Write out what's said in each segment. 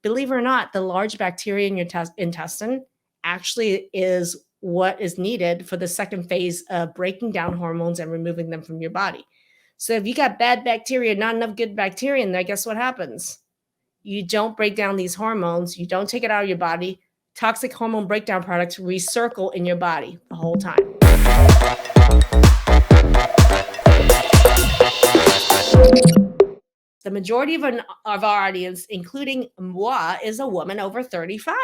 believe it or not, the large bacteria in your intestine actually is what is needed for the second phase of breaking down hormones and removing them from your body. So if you got bad bacteria, not enough good bacteria in there, guess what happens? You don't break down these hormones, you don't take it out of your body. Toxic hormone breakdown products recircle in your body the whole time. The majority of our audience, including moi, is a woman over 35.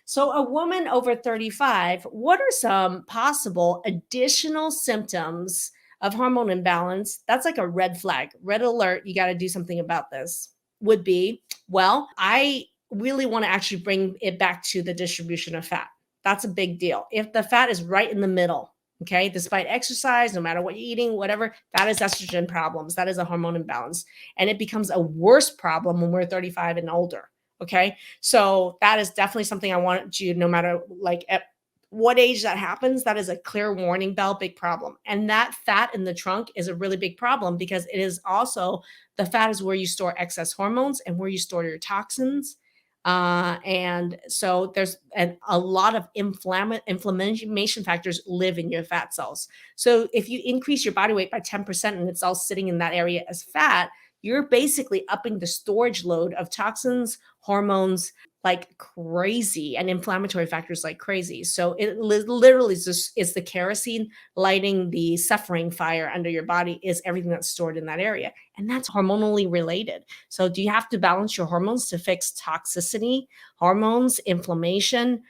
So, a woman over 35, what are some possible additional symptoms of hormone imbalance? That's like a red flag, red alert. You got to do something about this. Would be, well, I really want to actually bring it back to the distribution of fat. That's a big deal. If the fat is right in the middle, okay, despite exercise, no matter what you're eating, whatever, that is estrogen problems. That is a hormone imbalance. And it becomes a worse problem when we're 35 and older. Okay. So that is definitely something I want you, no matter like at what age that happens, that is a clear warning bell, big problem. And that fat in the trunk is a really big problem because it is also, the fat is where you store excess hormones and where you store your toxins. And so there's a lot of inflammation factors live in your fat cells. So if you increase your body weight by 10% and it's all sitting in that area as fat, you're basically upping the storage load of toxins, hormones like crazy, and inflammatory factors like crazy. So it literally is the kerosene lighting the suffering fire under your body, is everything that's stored in that area. And that's hormonally related. So do you have to balance your hormones to fix toxicity, hormones, inflammation?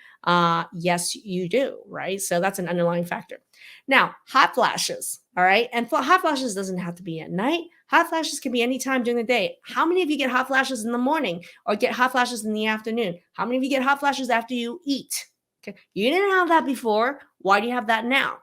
Yes, you do, right? So that's an underlying factor. Now, hot flashes, all right? And hot flashes doesn't have to be at night. Hot flashes can be anytime during the day. How many of you get hot flashes in the morning or get hot flashes in the afternoon? How many of you get hot flashes after you eat? Okay. You didn't have that before. Why do you have that now?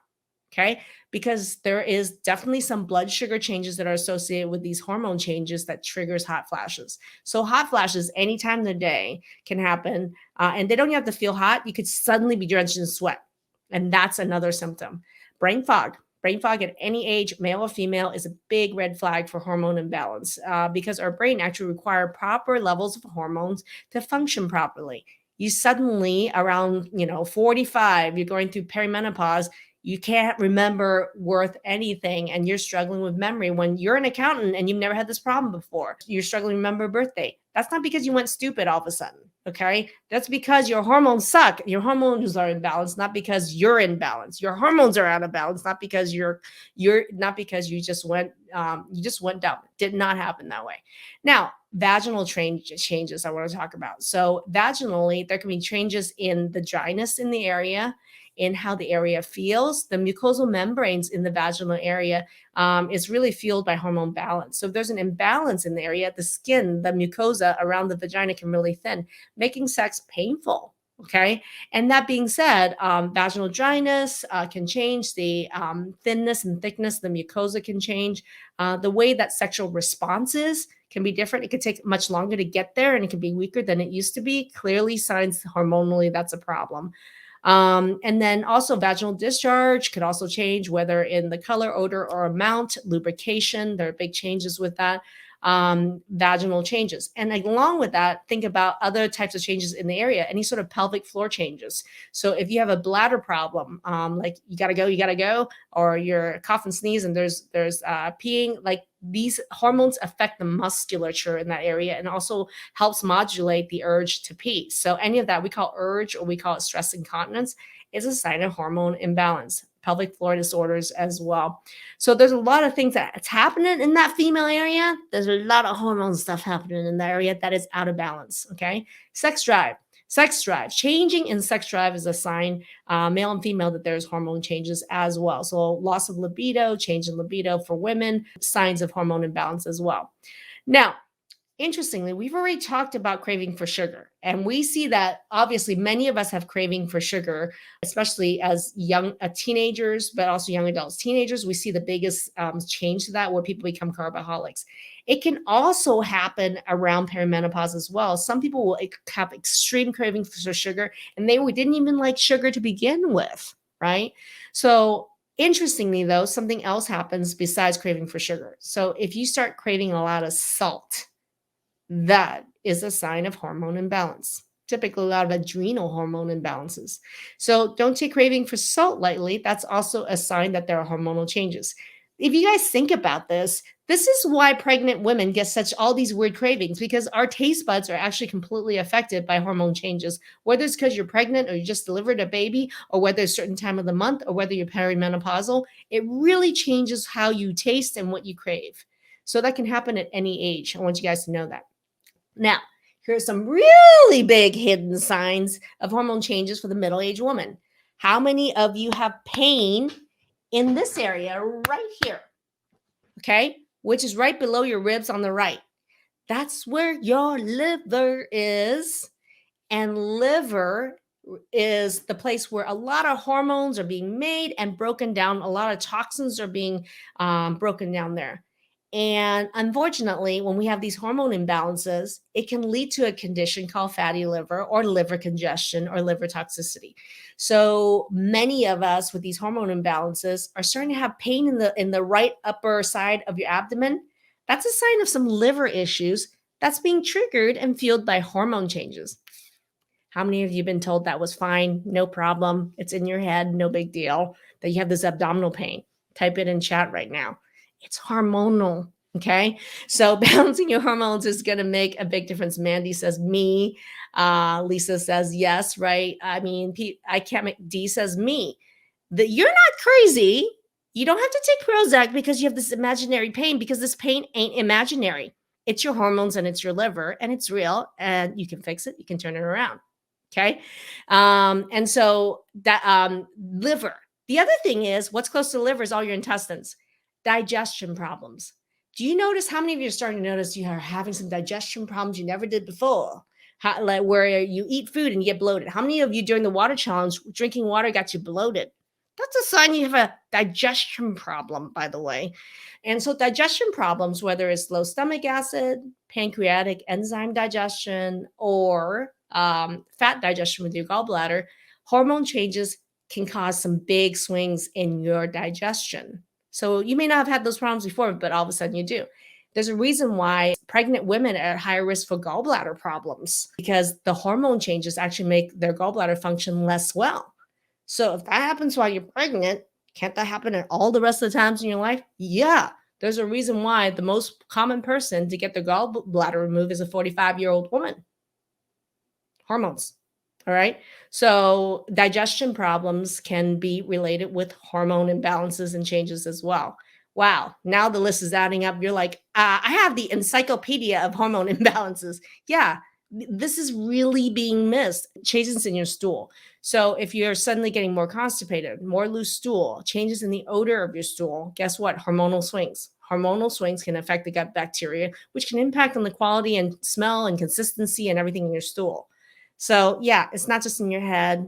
Okay. Because there is definitely some blood sugar changes that are associated with these hormone changes that triggers hot flashes. So hot flashes anytime of the day can happen. And they don't even have to feel hot. You could suddenly be drenched in sweat. And that's another symptom. Brain fog. Brain fog at any age, male or female, is a big red flag for hormone imbalance because our brain actually require proper levels of hormones to function properly. You suddenly around 45, you're going through perimenopause, you can't remember worth anything and you're struggling with memory when you're an accountant and you've never had this problem before. You're struggling to remember a birthday. That's not because you went stupid all of a sudden. Okay. That's because your hormones suck. Your hormones are imbalanced, not because you're in balance. Your hormones are out of balance, not because you're not because you just went dumb. Did not happen that way. Now, vaginal changes I want to talk about. So vaginally, there can be changes in the dryness in the area, in how the area feels. The mucosal membranes in the vaginal area is really fueled by hormone balance. So if there's an imbalance in the area, the skin, the mucosa around the vagina can really thin, making sex painful. Okay. And that being said, vaginal dryness can change. The thinness and thickness of the mucosa can change. The way that sexual responses can be different. It could take much longer to get there and it can be weaker than it used to be. Clearly, signs hormonally that's a problem. And then also vaginal discharge could also change, whether in the color, odor, or amount. Lubrication, there are big changes with that. Vaginal changes. And along with that, think about other types of changes in the area, any sort of pelvic floor changes. So if you have a bladder problem, like you gotta go, or you're cough and sneeze and there's peeing, like these hormones affect the musculature in that area and also helps modulate the urge to pee. So any of that we call urge, or we call it stress incontinence, is a sign of hormone imbalance. Pelvic floor disorders as well. So there's a lot of things that's happening in that female area. There's a lot of hormone stuff happening in that area that is out of balance. Okay. Sex drive. Changing in sex drive is a sign, male and female, that there's hormone changes as well. So loss of libido, change in libido for women, signs of hormone imbalance as well. Now, interestingly, we've already talked about craving for sugar. And we see that obviously many of us have craving for sugar, especially as young teenagers, but also young adults. Teenagers, we see the biggest change to that, where people become carboholics. It can also happen around perimenopause as well. Some people will have extreme craving for sugar, and they didn't even like sugar to begin with, right? So interestingly, though, something else happens besides craving for sugar. So if you start craving a lot of salt, that is a sign of hormone imbalance, typically a lot of adrenal hormone imbalances. So don't take craving for salt lightly. That's also a sign that there are hormonal changes. If you guys think about this is why pregnant women get such all these weird cravings, because our taste buds are actually completely affected by hormone changes, whether it's because you're pregnant or you just delivered a baby, or whether it's a certain time of the month, or whether you're perimenopausal. It really changes how you taste and what you crave. So that can happen at any age. I want you guys to know that. Now, here's some really big hidden signs of hormone changes for the middle-aged woman. How many of you have pain in this area right here? Okay, which is right below your ribs on the right. That's where your liver is. And liver is the place where a lot of hormones are being made and broken down. A lot of toxins are being broken down there. And unfortunately, when we have these hormone imbalances, it can lead to a condition called fatty liver or liver congestion or liver toxicity. So many of us with these hormone imbalances are starting to have pain in the right upper side of your abdomen. That's a sign of some liver issues that's being triggered and fueled by hormone changes. How many of you have been told that was fine, no problem, it's in your head, no big deal, that you have this abdominal pain? Type it in chat right now. It's hormonal, okay? So balancing your hormones is going to make a big difference. Mandy says me. Lisa says yes, right? I mean, I can't make, D says me. That you're not crazy. You don't have to take Prozac because you have this imaginary pain, because this pain ain't imaginary. It's your hormones and it's your liver and it's real, and you can fix it. You can turn it around. Okay. And so that liver. The other thing is, what's close to the liver is all your intestines. Digestion problems. Do you notice how many of you are starting to notice you are having some digestion problems you never did before? Like where you eat food and you get bloated. How many of you during the water challenge, drinking water got you bloated? That's a sign you have a digestion problem, by the way. And so digestion problems, whether it's low stomach acid, pancreatic enzyme digestion, or fat digestion with your gallbladder, hormone changes can cause some big swings in your digestion. So you may not have had those problems before, but all of a sudden you do. There's a reason why pregnant women are at higher risk for gallbladder problems, because the hormone changes actually make their gallbladder function less well. So if that happens while you're pregnant, can't that happen at all the rest of the times in your life? Yeah. There's a reason why the most common person to get their gallbladder removed is a 45-year-old woman. Hormones. All right. So digestion problems can be related with hormone imbalances and changes as well. Wow. Now the list is adding up. You're like, I have the encyclopedia of hormone imbalances. Yeah. This is really being missed. Changes in your stool. So if you're suddenly getting more constipated, more loose stool, changes in the odor of your stool, guess what? Hormonal swings. Hormonal swings can affect the gut bacteria, which can impact on the quality and smell and consistency and everything in your stool. So yeah, it's not just in your head,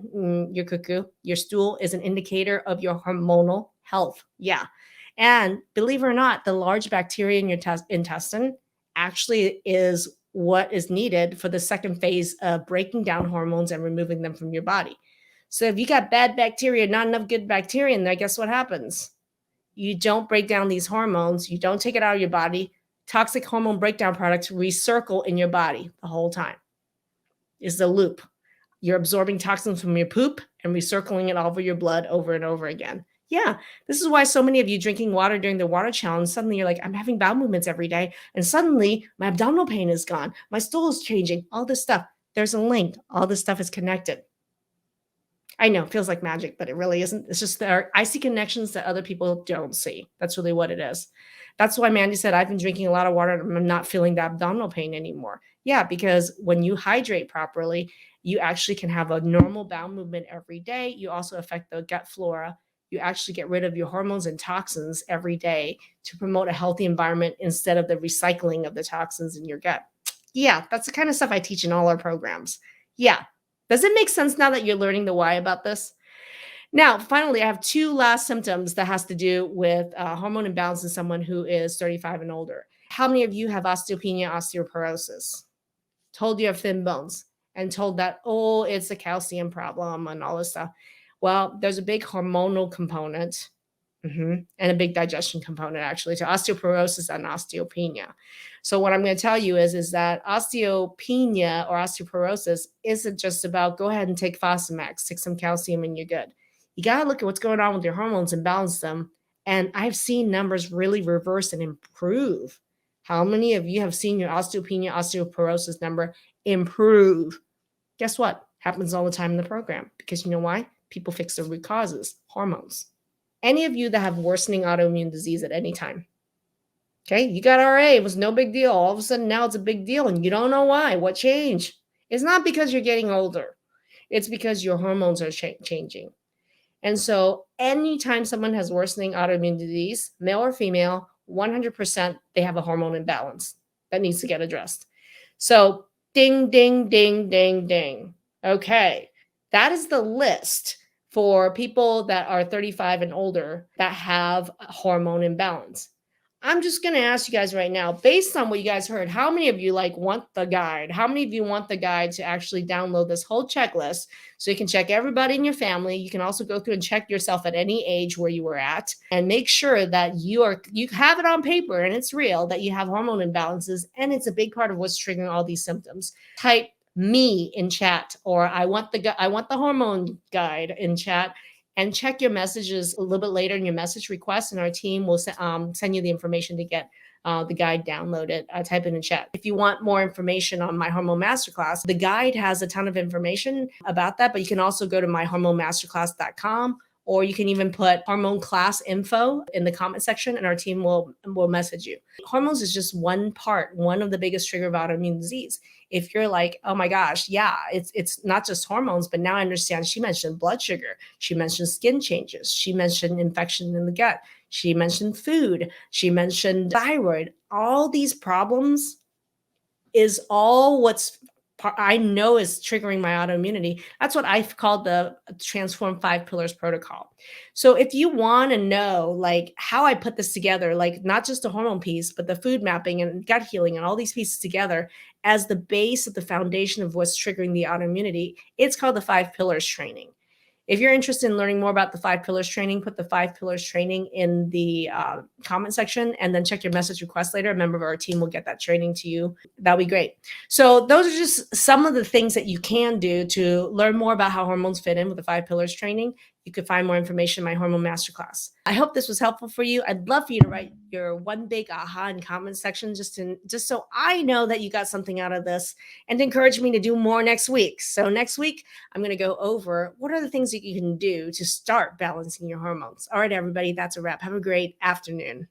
your cuckoo. Your stool is an indicator of your hormonal health. Yeah. And believe it or not, the large bacteria in your intestine actually is what is needed for the second phase of breaking down hormones and removing them from your body. So if you got bad bacteria, not enough good bacteria in there, guess what happens? You don't break down these hormones. You don't take it out of your body. Toxic hormone breakdown products recircle in your body the whole time. Is the loop. You're absorbing toxins from your poop and recircling it all over your blood over and over again. Yeah, this is why so many of you drinking water during the water challenge, suddenly you're like, I'm having bowel movements every day. And suddenly my abdominal pain is gone. My stool is changing, all this stuff. There's a link. All this stuff is connected. I know it feels like magic, but it really isn't. It's just I see connections that other people don't see. That's really what it is. That's why Mandy said, I've been drinking a lot of water and I'm not feeling the abdominal pain anymore. Yeah, because when you hydrate properly, you actually can have a normal bowel movement every day. You also affect the gut flora. You actually get rid of your hormones and toxins every day to promote a healthy environment instead of the recycling of the toxins in your gut. Yeah, that's the kind of stuff I teach in all our programs. Yeah. Does it make sense now that you're learning the why about this? Now, finally, I have two last symptoms that has to do with hormone imbalance in someone who is 35 and older. How many of you have osteopenia, osteoporosis? Told you have thin bones and told that, oh, it's a calcium problem and all this stuff. Well, there's a big hormonal component And a big digestion component actually to osteoporosis and osteopenia. So what I'm going to tell you is that osteopenia or osteoporosis isn't just about go ahead and take Fosamax, take some calcium, and you're good. You got to look at what's going on with your hormones and balance them. And I've seen numbers really reverse and improve. How many of you have seen your osteopenia, osteoporosis number improve? Guess what? Happens all the time in the program because you know why? People fix the root causes, hormones. Any of you that have worsening autoimmune disease at any time, okay, you got RA, it was no big deal. All of a sudden now it's a big deal and you don't know why. What changed? It's not because you're getting older. It's because your hormones are changing. And so anytime someone has worsening autoimmune disease, male or female, 100% they have a hormone imbalance that needs to get addressed. So ding, ding, ding, ding, ding. Okay, that is the list for people that are 35 and older that have a hormone imbalance. I'm just going to ask you guys right now, based on what you guys heard, how many of you want the guide? How many of you want the guide to actually download this whole checklist so you can check everybody in your family? You can also go through and check yourself at any age where you were at and make sure that you have it on paper and it's real that you have hormone imbalances and it's a big part of what's triggering all these symptoms. Type me in chat or I want the hormone guide in chat. And check your messages a little bit later in your message request, and our team will send you the information to get the guide downloaded. Type it in chat. If you want more information on my hormone masterclass, the guide has a ton of information about that, but you can also go to myhormonemasterclass.com, or you can even put hormone class info in the comment section and our team will message you. Hormones is just one of the biggest trigger of autoimmune disease. If you're like, oh my gosh, yeah, it's not just hormones, but now I understand. She mentioned blood sugar. She mentioned skin changes. She mentioned infection in the gut. She mentioned food. She mentioned thyroid. All these problems is all what's I know is triggering my autoimmunity. That's what I've called the Transform 5 Pillars protocol. So if you want to know how I put this together, not just the hormone piece, but the food mapping and gut healing and all these pieces together as the base of the foundation of what's triggering the autoimmunity, it's called the 5 Pillars training. If you're interested in learning more about the 5 Pillars training, put the 5 Pillars training in the comment section and then check your message request later. A member of our team will get that training to you. That'll be great. So those are just some of the things that you can do to learn more about how hormones fit in with the 5 Pillars training. You could find more information in my Hormone Masterclass. I hope this was helpful for you. I'd love for you to write your one big aha in comment section just so I know that you got something out of this and to encourage me to do more next week. So next week, I'm going to go over what are the things that you can do to start balancing your hormones. All right, everybody, that's a wrap. Have a great afternoon.